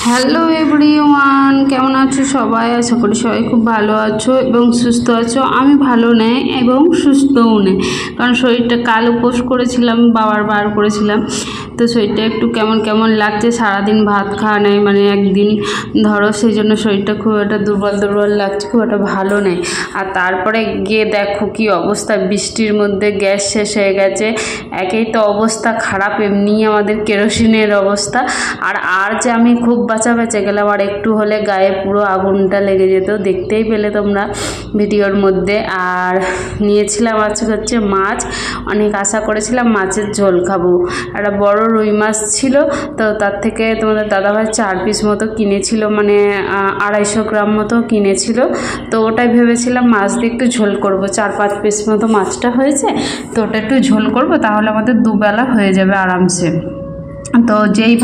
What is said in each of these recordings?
Hello everyone, কেমন আছো সবাই? আশা করি সবাই খুব ভালো আছো এবং সুস্থ আছো। আমি ভালো নেই এবং সুস্থও নেই, কারণ শরীরটা কাল উপোস করেছিলাম, বাবার বার করেছিলাম, তো শরীরটা একটু কেমন কেমন লাগছে। সারাদিন ভাত খাওয়া নেই, মানে একদিন ধরো, সেই জন্য শরীরটা খুব একটা দুর্বল দুর্বল লাগছে, খুব একটা ভালো নেই। আর তারপরে গিয়ে দেখো কি অবস্থা, বৃষ্টির মধ্যে গ্যাস শেষ হয়ে গেছে। একেই তো অবস্থা খারাপ, এমনি আমাদের কেরোসিনের অবস্থা। আর যে আমি খুব বাঁচা বেঁচে গেলাম, আর একটু হলে গায়ে পুরো আগুনটা লেগে যেত, দেখতেই পেলে তোমরা ভিডিওর মধ্যে। আর নিয়েছিলাম আজকে হচ্ছে মাছ, অনেক আশা করেছিলাম মাছের ঝোল খাবো। একটা বড় রুই মাছ ছিল, তো তার থেকে তোমাদের দাদাভাই 4 পিস মতো কিনেছিল, মানে 250 গ্রাম মতো কিনেছিল। তো ওটাই ভেবেছিলাম মাছ দিয়ে একটু ঝোল করব। 4-5 পিস মতো মাছটা হয়েছে, তো ওটা একটু ঝোল করব, তাহলে আমাদের দুবেলা হয়ে যাবে আরামসে। তো যেই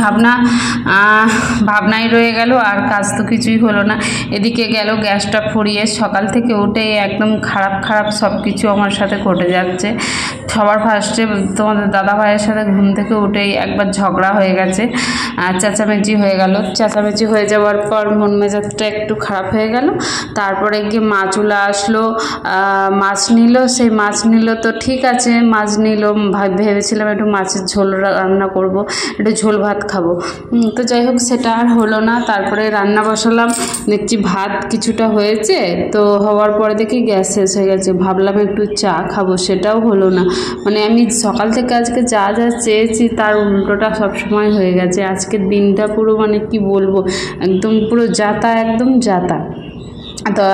ভাবনাই রয়ে গেল, আর কাজ তো কিছুই হলো না। এদিকে গেল গ্যাসটা ফুরিয়ে, সকাল থেকে উঠে একদম খারাপ খারাপ সব কিছু আমার সাথে ঘটে যাচ্ছে। সবার ফার্স্টে তোমাদের দাদা ভাইয়ের সাথে ঘুম থেকে উঠেই একবার ঝগড়া হয়ে গেছে, চেঁচামেচি হয়ে গেল। চেঁচামেচি হয়ে যাওয়ার পর মন মেজাজটা একটু খারাপ হয়ে গেল। তারপরে গিয়ে মাছওয়ালা আসলো, মাছ নিল। সেই মাছ নিল তো ঠিক আছে, মাছ নিল, ভেবেছিলাম একটু মাছের ঝোল রান্না করব, একটু ঝোল ভাত খাবো। তো যাই হোক, সেটা আর হলো না। তারপরে রান্না বসালাম, দেখছি ভাত কিছুটা হয়েছে, তো হওয়ার পরে দেখি গ্যাস শেষ হয়ে গেছে। ভাবলাম একটু চা খাবো, সেটাও হলো না। মানে আমি সকাল থেকে আজকে যা যা চেয়েছি তার উল্টোটা সবসময় হয়ে গেছে। আজকের দিনটা পুরো, মানে কি বলবো, একদম পুরো যাতা, একদম যাতা। তো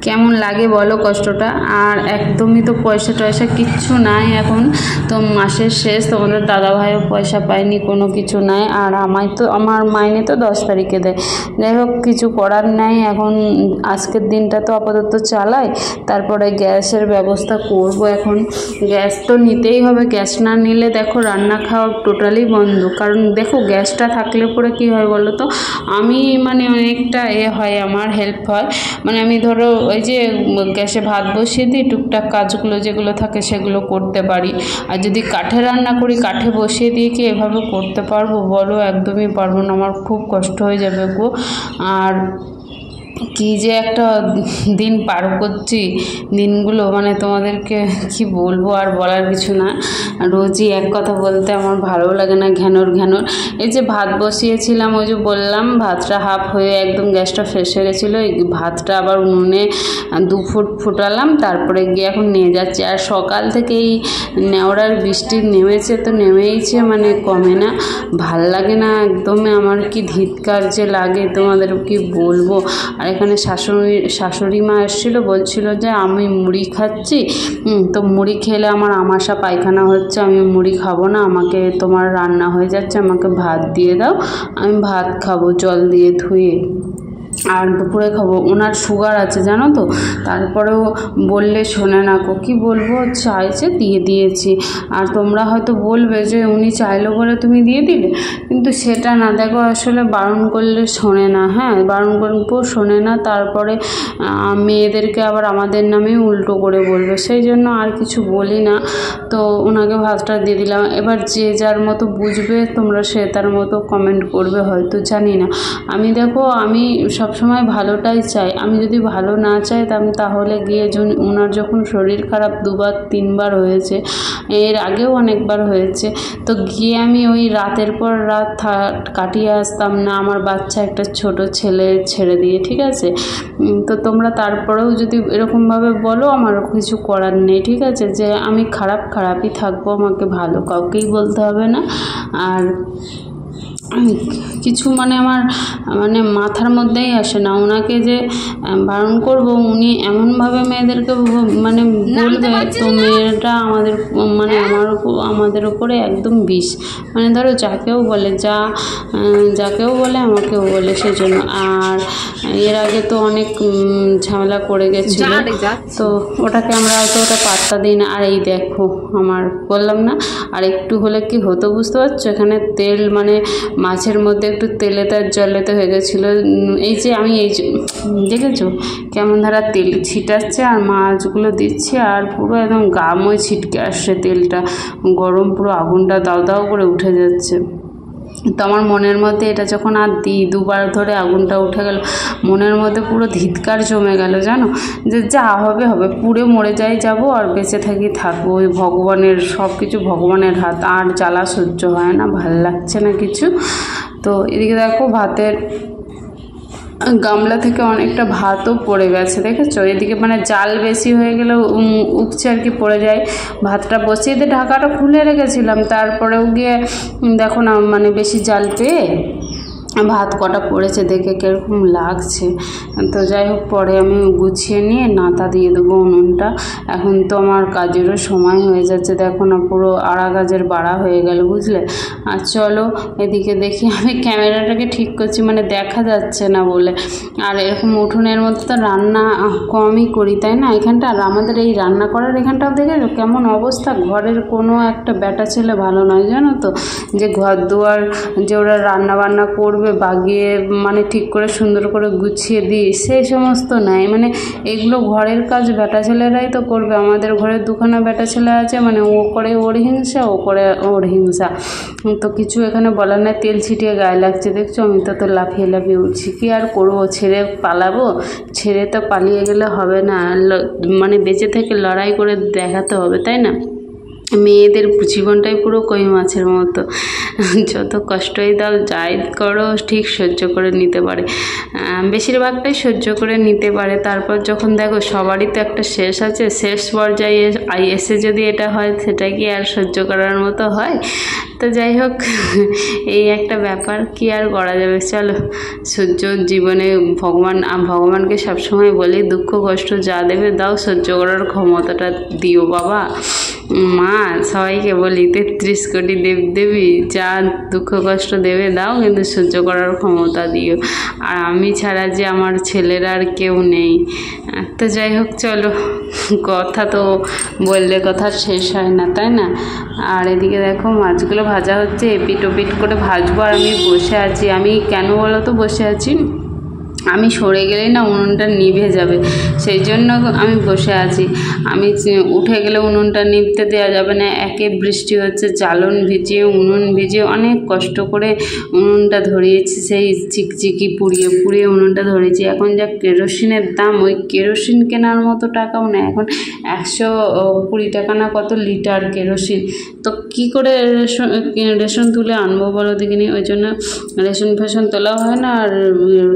কেমন লাগে বলো কষ্টটা। আর একদমই তো পয়সা টয়সা কিচ্ছু নাই এখন, তো মাসের শেষ, তোমাদের দাদাভাইও পয়সা পায়নি, কোনো কিছু নাই। আর আমার মাইনে তো 10 তারিখে দেয়। যাই হোক, কিছু করার নাই এখন। আজকের দিনটা তো আপাতত চালাই, তারপরে গ্যাসের ব্যবস্থা করব। এখন গ্যাস তো নিতেই হবে, গ্যাস না নিলে দেখো রান্না খাওয়া টোটালি বন্ধ। কারণ দেখো, গ্যাসটা থাকলে পরে কী হয় বলো তো, আমি মানে অনেকটা হয়, আমার হেল্প হয়। মানে আমি ধরো ওই যে গ্যাসে ভাত বসিয়ে দিই, টুকটাক কাজগুলো যেগুলো থাকে সেগুলো করতে পারি। আর যদি কাঠে রান্না করি, কাঠে বসিয়ে দিয়ে কি এভাবে করতে পারবো বলো? একদমই পারবো না, আমার খুব কষ্ট হয়ে যাবে গো। আর কি যে একটা দিন পার করছি, দিনগুলো মানে তোমাদেরকে কি বলবো, আর বলার কিছু না। রোজই এক কথা বলতে আমার ভালো লাগে না, ঘ্যানোর। এই যে ভাত বসিয়েছিলাম, ওই যে বললাম ভাতটা হাফ হয়ে একদম গ্যাসটা শেষ হয়ে গেছিলো। এই ভাতটা আবার উনুনে 2 ফুট ফুটালাম, তারপরে গিয়ে এখন নিয়ে যাচ্ছি। আর সকাল থেকে এই নেওড়ার বৃষ্টি নেমেছে তো নেমেইছে, মানে কমে না, ভাল লাগে না একদমই। আমার কি ধিৎকার যে লাগে, তোমাদের কি বলবো। আর এখানে শাশুড়ি মা এসেছিলো, বলছিল যে আমি মুড়ি খাচ্ছি, তো মুড়ি খেলে আমার আমাশা পায়খানা হচ্ছে, আমি মুড়ি খাবো না, আমাকে তোমার রান্না হয়ে যাচ্ছে, আমাকে ভাত দিয়ে দাও, আমি ভাত খাবো জল দিয়ে ধুয়ে, আর দুপুরে খাবো। ওনার সুগার আছে জানো তো, তারপরেও বললে শোনে না গো। কী বলবো, চাইছে দিয়ে দিয়েছি। আর তোমরা হয়তো বলবে যে উনি চাইলো বলে তুমি দিয়ে দিলে, কিন্তু সেটা না। দেখো, আসলে বারণ করলে শোনে না, হ্যাঁ, বারণ করলেও শোনে না। তারপরে মেয়েদেরকে আবার আমাদের নামে উল্টো করে বলবে, সেই জন্য আর কিছু বলি না। তো ওনাকে ভাতটা দিয়ে দিলাম। এবার যে যার মতো বুঝবে, তোমরা সে তার মতো কমেন্ট করবে হয়তো, জানি না। দেখো, আমি সবসময় ভালোটাই চাই। আমি যদি ভালো না চাইতাম, তাহলে গিয়ে ওনার যখন শরীর খারাপ 2-3 বার হয়েছে, এর আগেও অনেকবার হয়েছে, তো গিয়ে আমি ওই রাতের পর রাত কাটিয়ে আসতাম না, আমার বাচ্চা একটা ছোট ছেলে ছেড়ে দিয়ে, ঠিক আছে? তো তোমরা তারপরেও যদি এরকমভাবে বলো, আমার কিছু করার নেই, ঠিক আছে? যে আমি খারাপই থাকবো, আমাকে ভালো কাউকেই বলতে হবে না। আর কিছু আমার মাথার মধ্যেই আসে না, ওনাকে যে বারণ করব। উনি এমনভাবে মেয়েদেরকে বলবে, তো মেয়েটা আমাদের উপরে একদম বিষ। ধরো যাকেও বলে আমাকেও বলে, সেই জন্য। আর এর আগে তো অনেক ঝামেলা করে গেছিল, তো ওটাকে আমরা হয়তো ওটা পাত্তা দিই না। আর এই দেখো, আমার বললাম না, আর একটু হলে কি হতো বুঝতে পারছো? এখানে তেল, মাছের মধ্যে একটু তেলেতে জলেতে হয়ে গেছিলো। আমি দেখেছো কেমন ধারা তেল ছিটাচ্ছে, আর মাছগুলো দিচ্ছে, আর পুরো একদম গাময় ছিটকে আসছে তেলটা, গরম, পুরো আগুনটা দাও দাও করে উঠে যাচ্ছে। তো আমার মনের মধ্যে এটা যখন আর দিই, দুবার ধরে আগুনটা উঠে গেল, মনের মধ্যে পুরো ধিক্কার জমে গেল জানো, যে যা হবে হবে, পুড়ে মরে যাই যাব, আর বেঁচে থাকি থাকবো, ওই ভগবানের সব কিছু ভগবানের হাত, আর জ্বালা সহ্য হয় না, ভাল লাগছে না কিছু। তো এদিকে দেখো ভাতের গামলা থেকে অনেকটা ভাতও পড়ে গেছে, দেখেছো? এদিকে মানে জাল বেশি হয়ে গেলেও উপচে আর কি পড়ে যায়। ভাতটা বসিয়ে দিয়ে ঢাকাটা খুলে রেখেছিলাম, তারপরেও গিয়ে দেখো না মানে বেশি জাল পেয়ে ভাত কটা পড়েছে, দেখে কীরকম লাগছে। তো যাই হোক, পরে আমি গুছিয়ে নিয়ে নাতা দিয়ে দেবো উনুনটা। এখন তো আমার কাজেরও সময় হয়ে যাচ্ছে, দেখো না পুরো আড়া গাছের বাড়া হয়ে গেল, বুঝলে। আর চলো এদিকে দেখি, আমি ক্যামেরাটাকে ঠিক করছি, মানে দেখা যাচ্ছে না বলে। আর এরকম উঠোনের মধ্যে তো রান্না কমই করি, তাই না? এখানটা আর আমাদের এই রান্না করার এখানটাও দেখে কেমন অবস্থা, ঘরের কোনো একটা বেটা ছেলে ভালো নয় জানো তো, যে ঘর দুয়ার যে ওরা রান্না বান্না করবে, বাগিয়ে মানে ঠিক করে সুন্দর করে গুছিয়ে দিই, সেই সমস্ত নাই। মানে এগুলো ঘরের কাজ বেটা ছেলেরাই তো করবে। আমাদের ঘরে দুখানা বেটা ছেলে আছে, মানে ও করে ওর হিংসা, ও করে ওর হিংসা। তো কিছু এখানে বলার নাই, তেল ছিটিয়ে গায়ে লাগছে, দেখছো? আমি তো লাফিয়ে লাফিয়ে উঠছি, কি আর করবো, ছেড়ে পালাবো? ছেড়ে তো পালিয়ে গেলে হবে না, মানে বেঁচে থেকে লড়াই করে দেখাতে হবে, তাই না? মেয়েদের জীবনটাই পুরো কই মাছের মতো, যত কষ্টই দাও যাই করো ঠিক সহ্য করে নিতে পারে, বেশিরভাগটাই সহ্য করে নিতে পারে। তারপর যখন দেখো সবারই তো একটা শেষ আছে, শেষ পর্যায়ে এসে যদি এটা হয়, সেটা কি আর সহ্য করার মতো হয়? তো যাই হোক, এই একটা ব্যাপার, কি আর করা যাবে। চলো, সহ্য জীবনে ভগবানকে সবসময় বলি, দুঃখ কষ্ট যা দেবে দাও, সহ্য করার ক্ষমতাটা দিও বাবা। মা সবাইকে বলি, 33 কোটি দেবদেবী যা দুঃখ কষ্ট দেবে দাও, কিন্তু সহ্য করার ক্ষমতা দিও। আর আমি ছাড়া যে আমার ছেলেরা আর কেউ নেই। তো যাই হোক, চলো, কথা তো বললে কথা শেষ হয় না, তাই না? আর এদিকে দেখো মাছগুলো ভাজা হচ্ছে, এপিট ওপিট করে ভাজবো, আর আমি বসে আছি। আমি কেন বলো তো বসে আছি, আমি সরে গেলেই না উনুনটা নিভে যাবে, সেই জন্য আমি বসে আছি। আমি উঠে গেলে উনুনটা নিভতে দেওয়া যাবে না। একে বৃষ্টি হচ্ছে, জ্বালন ভিজিয়ে উনুন ভিজিয়ে অনেক কষ্ট করে উনুনটা ধরিয়েছি, সেই চিকচিকি পুড়িয়ে পুড়িয়ে উনুনটা ধরেছি। এখন যা কেরোসিনের দাম, ওই কেরোসিন কেনার মতো টাকাও না এখন। 120 টাকা না কত লিটার কেরোসিন। তো কী করে রেশন তুলে আনবো বলো দেখিনি? ওই জন্য রেশন ফেশন তোলাও হয় না, আর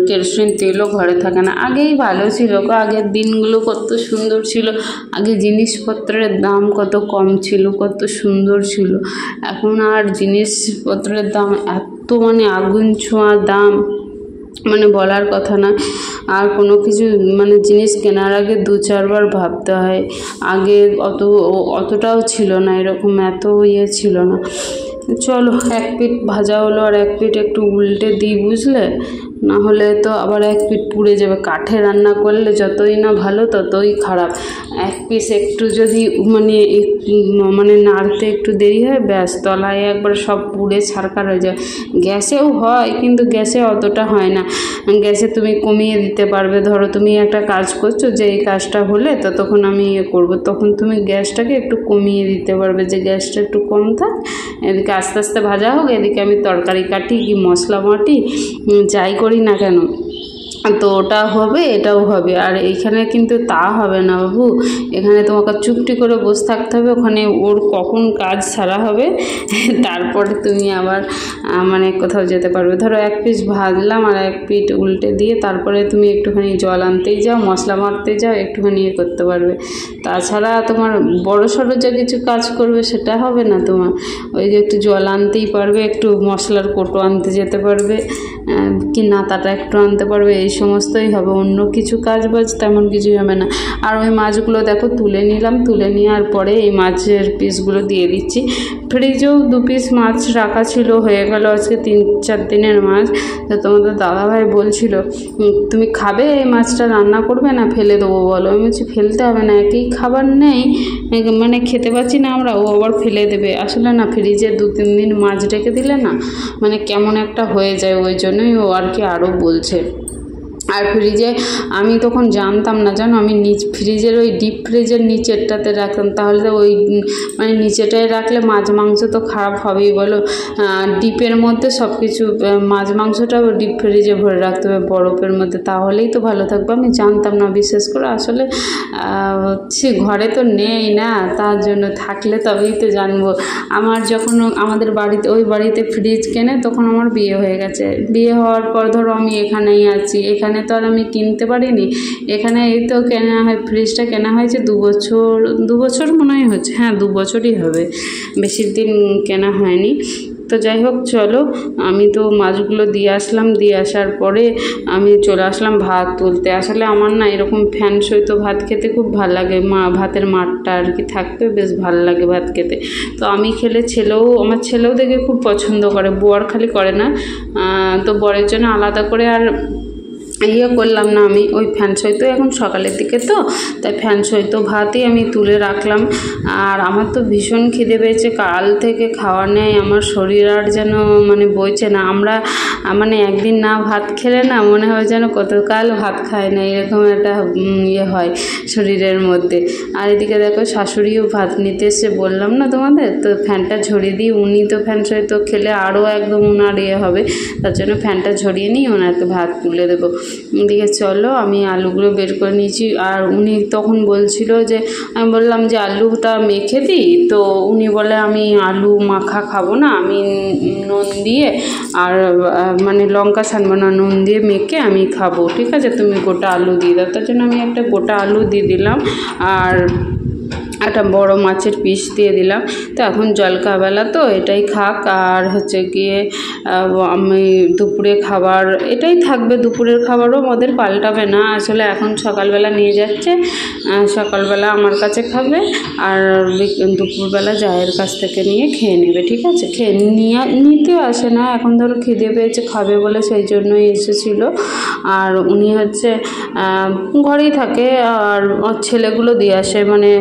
কেরোসিন তেলও ঘরে থাকে না। আগেই ভালো ছিল গো, আগের দিনগুলো কত সুন্দর ছিল। আগে জিনিসপত্রের দাম কত কম ছিল, কত সুন্দর ছিল। এখন আর জিনিসপত্রের দাম এত, মানে আগুন ছোঁয়া দাম, মানে বলার কথা না। আর কোনো কিছু মানে জিনিস কেনার আগে 2-4 বার ভাবতে হয়। আগে অতটাও ছিল না, এরকম এত ছিল না। চলো, এক পিঠ ভাজা হলো, আর এক পিঠ একটু উল্টে দিই, বুঝলে, না হলে তো আবার এক পিঠ পুড়ে যাবে। কাঠে রান্না করলে যতই না ভালো, ততই খারাপ। এক পিস একটু যদি মানে নাড়তে একটু দেরি হয়, ব্যাস তলায় একবার সব পুড়ে ছারখার হয়ে যায়। গ্যাসেও হয়, কিন্তু গ্যাসে অতটা হয় না। গ্যাসে তুমি কমিয়ে দিতে পারবে। ধরো তুমি একটা কাজ করছো, যে এই কাজটা হলে ততক্ষণ আমি করবো, তখন তুমি গ্যাসটাকে একটু কমিয়ে দিতে পারবে, যে গ্যাসটা একটু কম থাক, এদিকে আস্তে আস্তে ভাজা হোক, এদিকে আমি তরকারি কাটি কি মশলা বাটি যাই করি না কেন, তো ওটা হবে, এটাও হবে। আর এইখানে কিন্তু তা হবে না বাবু, এখানে তোমাকে চুপটি করে বসে থাকতে হবে। ওখানে ওর কখন কাজ সারা হবে, তারপরে তুমি আবার মানে কোথাও যেতে পারবে। ধরো এক পিস ভাজলাম, আর এক পিঠ উল্টে দিয়ে তারপরে তুমি একটুখানি জল আনতেই যাও, মশলা মারতে যাও, একটুখানি করতে পারবে। তাছাড়া তোমার বড় সড়ো যা কিছু কাজ করবে সেটা হবে না তোমার। ওই যে একটু জল আনতেই পারবে, একটু মশলার কোটো আনতে যেতে পারবে, কি নাতাটা একটু আনতে পারবে, এই সমস্তই হবে। অন্য কিছু কাজ বাজ তেমন কিছুই হবে না। আর ওই মাছগুলো দেখো তুলে নিলাম, তুলে নেওয়ার পরে এই মাছের পিসগুলো দিয়ে দিচ্ছি। ফ্রিজেও 2 পিস মাছ রাখা ছিল, হয়ে গেল আজকে 3-4 দিনের মাছ। তো তোমাদের দাদাভাই বলছিল, তুমি খাবে এই মাছটা, রান্না করবে না ফেলে দেবো বলো? আমি বলছি ফেলতে হবে না, একই খাবার নেই, মানে খেতে পাচ্ছি না আমরা, ও আবার ফেলে দেবে। আসলে না, ফ্রিজে 2-3 দিন মাছ রেখে দিলে না মানে কেমন একটা হয়ে যায়, ওই জন্যই ও আর কি আরও বলছে। আর ফ্রিজে আমি তখন জানতাম না, জানো, আমি ফ্রিজের ওই ডিপ ফ্রিজের নিচেরটাতে রাখতাম, তাহলে তো ওই মানে নিচেটায় রাখলে মাছ মাংস তো খারাপ হবেই বলো। ডিপের মধ্যে সব কিছু, মাছ মাংসটাও ডিপ ফ্রিজে ভরে রাখতে হবে বরফের মধ্যে, তাহলেই তো ভালো থাকবে। আমি জানতাম না বিশেষ করে, আসলে হচ্ছে ঘরে তো নেই না, তার জন্য থাকলে তবেই তো জানবো। আমার যখন আমাদের বাড়িতে ওই বাড়িতে ফ্রিজ কেনে তখন আমার বিয়ে হয়ে গেছে। বিয়ে হওয়ার পর ধরো আমি এখানেই আছি, এখানে তো আর আমি কিনতে পারিনি। এখানে এই তো কেনা হয়, ফ্রিজটা কেনা হয়েছে 2 বছর মনে হয় হচ্ছে, হ্যাঁ 2 বছরই হবে, বেশি দিন কেনা হয়নি। তো যাই হোক, চলো আমি তো মাছগুলো দিয়ে আসলাম, দিয়ে আসার পরে আমি চলে আসলাম ভাত তুলতে। আসলে আমার না এরকম ফ্যান সইত ভাত খেতে খুব ভালো লাগে, ভাতের মাঠটা আর কি থাকতে বেশ ভালো লাগে ভাত খেতে। তো আমি খেলে আমার ছেলেও দেখে খুব পছন্দ করে, বর খালি করে না, তো বরের জন্য আলাদা করে আর করলাম না আমি। ওই ফ্যান সইত এখন সকালের দিকে তো, তাই ফ্যান সইত ভাতই আমি তুলে রাখলাম। আর আমার তো ভীষণ খিদে পেয়েছে, কাল থেকে খাওয়া নেই, আমার শরীর আর যেন মানে বইছে না। আমরা মানে একদিন না ভাত খেলে না মনে হয় যেন কতকাল ভাত খায় না, এরকম একটা হয় শরীরের মধ্যে। আর এদিকে দেখো শাশুড়িও ভাত নিতে এসে, বললাম না তোমাদের, তো ফ্যানটা ঝরিয়ে দিই। উনি তো ফ্যান সইত খেলে আরও একদম উনার হবে, তার জন্য ফ্যানটা ঝরিয়ে নিই, ওনাকে ভাত তুলে দেবো। এদিকে চলো আমি আলুগুলো বের করে নিয়েছি। আর উনি তখন বলছিল যে, আমি বললাম যে আলুটা মেখে দিই, তো উনি বলে আমি আলু মাখা খাবো না, আমি নুন দিয়ে আর মানে লঙ্কা ছাড়বো না, নুন দিয়ে মেখে আমি খাবো, ঠিক আছে তুমি গোটা আলু দিয়ে দাও। তার জন্য আমি একটা গোটা আলু দিয়ে দিলাম আর একটা বড় মাছের পিস দিয়ে দিলাম। তো এখন জলখাবেলা তো এটাই খাক, আর হচ্ছে গিয়ে আমি দুপুরে খাবার এটাই থাকবে, দুপুরের খাবারও আমাদের পাল্টাবে না। আসলে এখন সকালবেলা নিয়ে যাচ্ছে, সকালবেলা আমার কাছে খাবে, আর দুপুরবেলা জায়ের কাছ থেকে নিয়ে খেয়ে নেবে, ঠিক আছে। নিতেও আসে না, এখন ধরো খিদে পেয়েছে খাবে বলে সেই জন্যই এসেছিল। আর উনি হচ্ছে ঘরেই থাকে, আর ছেলেগুলো দিয়ে আসে, মানে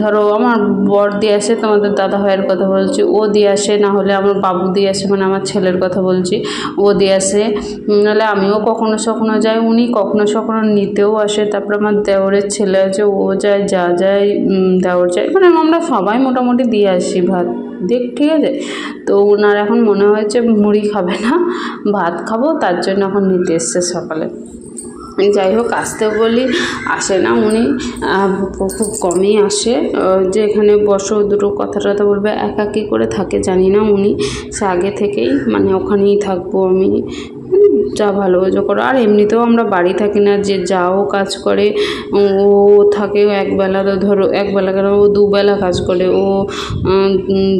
ধরো আমার বর দিয়ে আসে, তোমাদের দাদা ভাইয়ের কথা বলছি, ও দিয়ে আসে, না হলে আমার বাবু দিয়ে আসে, মানে আমার ছেলের কথা বলছি, ও দিয়ে আসে, নাহলে আমিও কখনো সখনো যাই, উনি কখনো সখনো নিতেও আসে। তারপরে আমার দেওরের ছেলে আছে, ও যায়, যায় দেওর যায়, মানে আমরা সবাই মোটামুটি দিয়ে আসি ভাত, ঠিক আছে। তো ওনার এখন মনে হয়েছে মুড়ি খাবে না, ভাত খাবো, তার জন্য এখন নিতে এসছে সকালে। যাই হোক, আসতেও বলি আসে না উনি, খুব কমই আসে, যে এখানে বসো দুটো কথা টথা বলবে, একা কী করে থাকে জানি না উনি, সে আগে থেকেই মানে ওখানেই থাকবো আমি, যা ভালোবাসো করো। আর এমনিতেও আমরা বাড়ি থাকি না, যে যাও কাজ করে, ও থাকে একবেলা, তো ধরো একবেলা কেন, ও দুবেলা কাজ করে, ও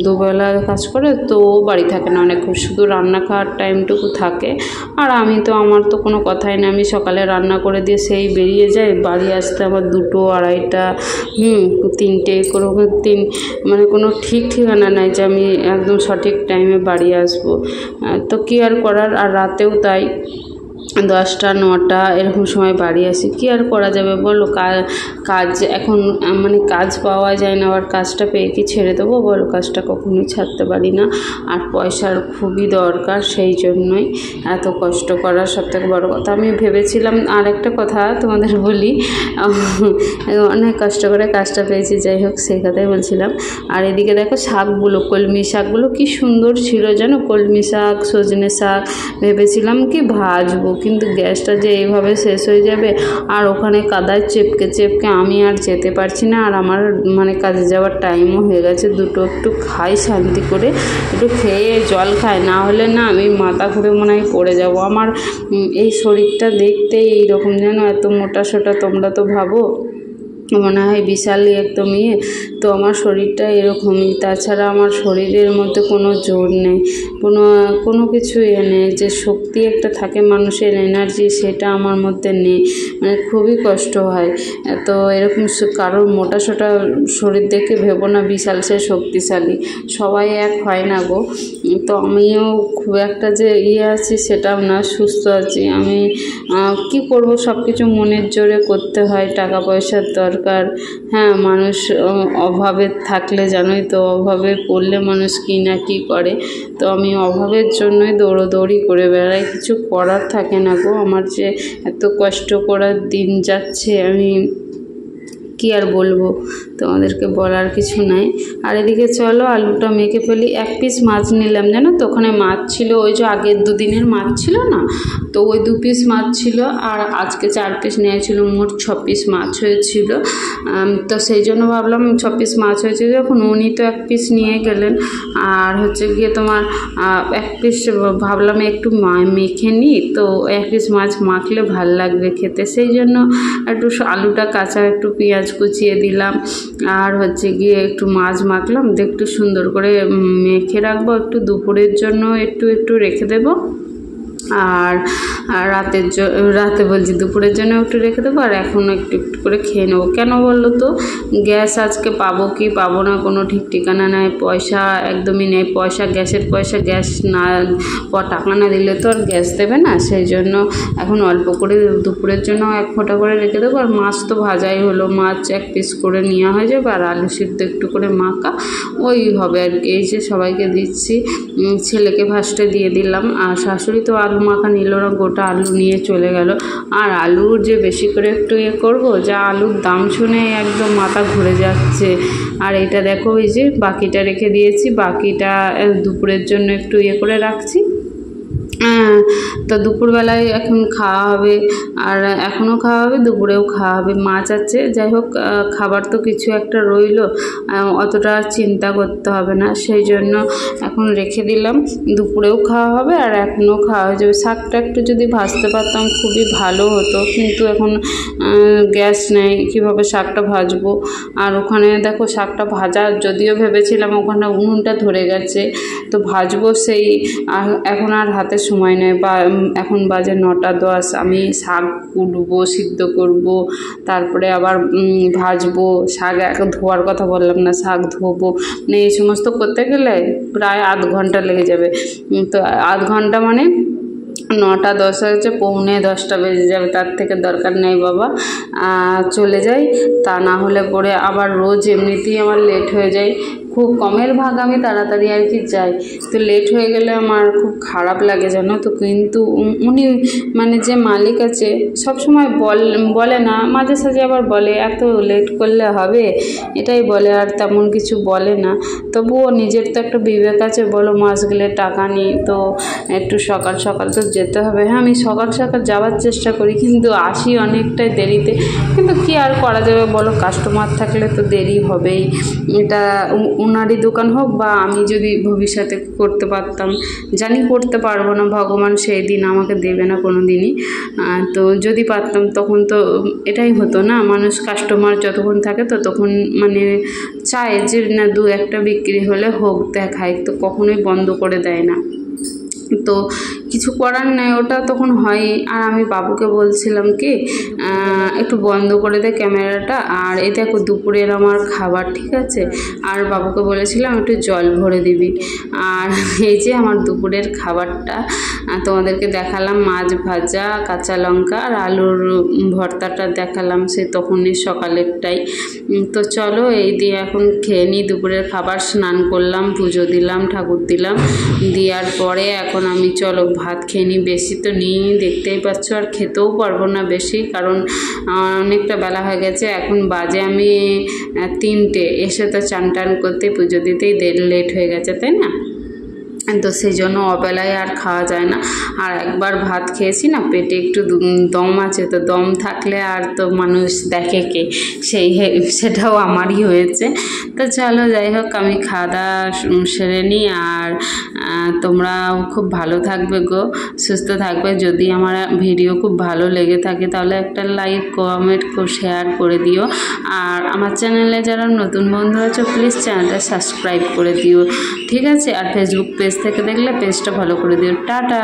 দুবেলা কাজ করে, তো ও বাড়ি থাকে না অনেক, শুধু রান্না খাওয়ার টাইমটুকু থাকে। আর আমি তো, আমার তো কোনো কথাই না, আমি সকালে রান্না করে দিয়ে সেই বেরিয়ে যাই, বাড়ি আসতে আমার 2, 2:30, 3টে করে, মানে কোনো ঠিক ঠিকানা নাই যে আমি একদম সঠিক টাইমে বাড়ি আসবো। তো কী আর করার, আর রাতেও তাই 10টা 9টা এরকম সময় বাড়ি আসি, কী আর করা যাবে বলো। কাজ এখন মানে কাজ পাওয়া যায় না, আবার কাজটা পেয়ে কি ছেড়ে দেবো বলো, কাজটা কখনোই ছাড়তে পারি না। আর পয়সার খুবই দরকার, সেই জন্যই এত কষ্ট করার সবথেকে বড় কথা। আমি ভেবেছিলাম, আর একটা কথা তোমাদের বলি, অনেক কষ্ট করে কাজটা পেয়েছি, যাই হোক সেই কথাই বলছিলাম। আর এদিকে দেখো শাকগুলো, কলমি শাকগুলো কি সুন্দর ছিল জানো, কলমি শাক, সজনে শাক, ভেবেছিলাম কি ভাজবো, কিন্তু গ্যাসটা যে এইভাবে শেষ হয়ে যাবে, আর ওখানে কাদায় চেপকে আমি আর যেতে পারছি না। আর আমার মানে কাজে যাওয়ার টাইমও হয়ে গেছে, দুটো একটু খাই শান্তি করে, একটু খেয়ে জল খাই, না হলে না আমি মাথা ঘুরে মনে হয় পড়ে যাবো। আমার এই শরীরটা দেখতেই এইরকম যেন, এত মোটা সোটা, তোমরা তো ভাবো মনে হয় বিশালই একদম তো আমার শরীরটা এরকমই। তাছাড়া আমার শরীরের মধ্যে কোনো জোর নেই, কোনো কিছু নেই, যে শক্তি একটা থাকে মানুষের, এনার্জি, সেটা আমার মধ্যে নেই, মানে খুবই কষ্ট হয়। তো এরকম কারোর মোটা সোটা শরীর দেখে ভেবো না বিশাল সে শক্তিশালী, সবাই এক হয় না গো। তো আমিও খুব একটা যে আছি সেটাও না, সুস্থ আছি আমি। কি করব, সব কিছু মনের জোরে করতে হয়, টাকা পয়সার দরকার। হ্যাঁ, মানুষ অভাবে থাকলে জানোই তো, অভাবে পড়লে মানুষ কী না কী করে। তো আমি অভাবের জন্যই দৌড়োদৌড়ি করে বেড়াই, কিছু করার থাকে না গো। আমার যে এত কষ্ট করার দিন যাচ্ছে, আমি কি আর বলবো, তোমাদেরকে বলার কিছু নাই। আর এদিকে চলো আলুটা মেখে ফেলি। 1 পিস মাছ নিলাম, জানো তো, ওখানে মাছ ছিল, ওই যে আগের 2 দিনের মাছ ছিল না, তো ওই 2 পিস মাছ ছিল, আর আজকে 4 পিস নেওয়া ছিল, মোট 6 পিস মাছ হয়েছিল। তো সেই জন্য ভাবলাম 6 পিস মাছ হয়েছে যখন, উনি তো 1 পিস নিয়ে গেলেন। আর হচ্ছে গিয়ে তোমার 1 পিস ভাবলাম একটু মেখে নিই, তো 1 পিস মাছ মাখলে ভাল লাগবে খেতে, সেই জন্য একটু আলুটা কাঁচা, একটু পেঁয়াজ কুচিয়ে দিলাম, আর হচ্ছে গিয়ে একটু মাছ মাখলাম, একটু সুন্দর করে মেখে রাখবো, একটু দুপুরের জন্য একটু রেখে দেবো। আর রাতে বলছি দুপুরের জন্য একটু রেখে দেবো, আর এখন একটু করে খেয়ে নেবো। কেন বললো তো, গ্যাস আজকে পাবো কি পাবো না কোনো ঠিক ঠিকানা নেই, পয়সা একদমই নেই, গ্যাসের পয়সা, গ্যাস না টাকা না দিলে তো আর গ্যাস দেবে না, সেই জন্য এখন অল্প করে দুপুরের জন্য 1 ফোঁটা করে রেখে দেবো। আর মাছ তো ভাজাই হলো, মাছ 1 পিস করে নেওয়া হয়ে যাবে, আর আলু সিদ্ধ একটু করে মাখা, ওই হবে আর কি। এই যে সবাইকে দিচ্ছি, ছেলেকে ফার্স্টে দিয়ে দিলাম, আর শাশুড়ি তো আলু মাখা নিল না, গোটা আলু নিয়ে চলে গেল। আর আলুর যে বেশি করে একটু করবো, যা আলুর দাম শুনে একদম মাথা ঘুরে যাচ্ছে। আর এটা দেখো, এই যে বাকিটা রেখে দিয়েছি, বাকিটা দুপুরের জন্য একটু করে রাখছি। তো দুপুরবেলায় এখন খাওয়া হবে, আর এখনও খাওয়া হবে, দুপুরেও খাওয়া হবে, মাছ আছে। যাই হোক, খাবার তো কিছু একটা রইলো, অতটা চিন্তা করতে হবে না, সেই জন্য এখন রেখে দিলাম। দুপুরেও খাওয়া হবে আর এখনও খাওয়া হয়ে যাবে। শাকটা একটু যদি ভাজতে পারতাম খুবই ভালো হতো, কিন্তু এখন গ্যাস নেই, কীভাবে শাকটা ভাজবো। আর ওখানে দেখো শাকটা ভাজা যদিও ভেবেছিলাম, ওখানে উনুনটা ধরে গেছে, তো ভাজবো সেই এখন আর হাতে সময় নেই। বা এখন বাজে 9টা 10, আমি শাক কুটবো, সিদ্ধ করব, তারপরে আবার ভাজবো। শাক ধোয়ার কথা বললাম না, শাক ধোবো, মানে এই সমস্ত করতে গেলে প্রায় আধ ঘন্টা লেগে যাবে। তো আধ ঘন্টা মানে 9টা 10 হয়েছে, 9:45 বেজে যাবে, তার থেকে দরকার নেই বাবা, চলে যাই। তা না হলে পরে আবার রোজ এমনিতেই আমার লেট হয়ে যায়, খুব কমের ভাগ আমি তাড়াতাড়ি আর কি যাই, তো লেট হয়ে গেলে আমার খুব খারাপ লাগে জানো তো। কিন্তু উনি মানে যে মালিক আছে সব সময় বলে না, মাঝে সাঝে আবার বলে এত লেট করলে হবে, এটাই বলে, আর তেমন কিছু বলে না। তবুও নিজের তো একটা বিবেক আছে, বলো মাস গেলে টাকা নিই, তো একটু সকাল সকাল তো যেতে হবে। হ্যাঁ, আমি সকাল সকাল যাওয়ার চেষ্টা করি, কিন্তু আসি অনেকটাই দেরিতে, কিন্তু কি আর করা যাবে বলো, কাস্টমার থাকলে তো দেরি হবেই। এটা ওনারই দোকান হোক বা আমি যদি ভবিষ্যতে করতে পারতাম, জানি করতে পারবো না, ভগবান সেই দিন আমাকে দেবে না কোনো দিনই, তো যদি পারতাম তখন তো এটাই হতো না, মানুষ কাস্টমার যতক্ষণ থাকে ততক্ষণ মানে চায় যে না 2-1টা বিক্রি হলে হোক, দেখায়, তো কখনোই বন্ধ করে দেয় না। তো কিছু করার নেই, ওটা তখন হয়। আর আমি বাবুকে বলছিলাম কি একটু বন্ধ করে দে ক্যামেরাটা, আর এই দেখো দুপুরের আমার খাবার, ঠিক আছে। আর বাবুকে বলেছিলাম একটু জল ভরে দিবি। আর এই যে আমার দুপুরের খাবারটা তোমাদেরকে দেখালাম, মাছ ভাজা, কাঁচা লঙ্কা আর আলুর ভর্তাটা দেখালাম, সে তখনই সকালেরটাই। তো চলো এই দিয়ে এখন খেয়ে নিই দুপুরের খাবার। স্নান করলাম, পুজো দিলাম, ঠাকুর দিলাম, দেওয়ার পরে এখন আমি চলো ভাত খেয়ে নিই। বেশি তো নিই, দেখতেই পাচ্ছ, আর খেতেও পারবো না বেশি, কারণ অনেকটা বেলা হয়ে গেছে। এখন বাজে আমি 3টে, এসে তো চান টান করতে পুজো দিতেই লেট হয়ে গেছে, তাই না। তো সেই জন্য অবেলায় আর খাওয়া যায় না। আর একবার ভাত খেয়েছি না, পেটে একটু দম আছে, তো দম থাকলে আর তো মানুষ দেখে কে, সেটাও আমারই হয়েছে। তো চলো যাই হোক, আমি খাওয়া দাওয়া সেরে নিই। আর তোমরাও খুব ভালো থাকবে গো, সুস্থ থাকবে। যদি আমার ভিডিও খুব ভালো লেগে থাকে তাহলে একটা লাইক, কমেন্ট, শেয়ার করে দিও। আর আমার চ্যানেলে যারা নতুন বন্ধু আছো প্লিজ চ্যানেলটা সাবস্ক্রাইব করে দিও, ঠিক আছে। আর ফেসবুক পেজ থেকে দেখলে পেজটা ফলো করে দিও। টাটা।